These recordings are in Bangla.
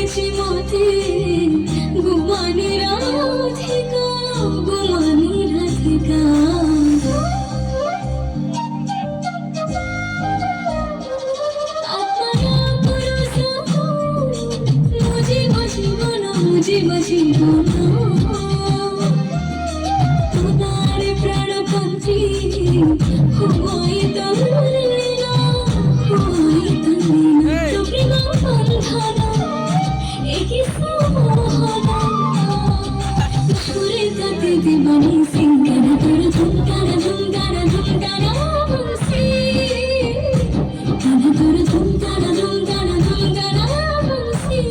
হাসি মতে ঘুমানি রাধিকা ঘুমানি রাধিকা জীব জীবন তোমার প্রাণপন্থী হই তরলীনা হই তরলীনা প্রেম বন্ধন একই সমোহনা সুরে কাটে দিবানি সিঙ্গারা তোর ঝুমকারা ঝুমকারা ঝুমকারা বংশী কানে তোর ঝুমকারা ঝুমকারা ঝুমকারা বংশী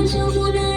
যমুনা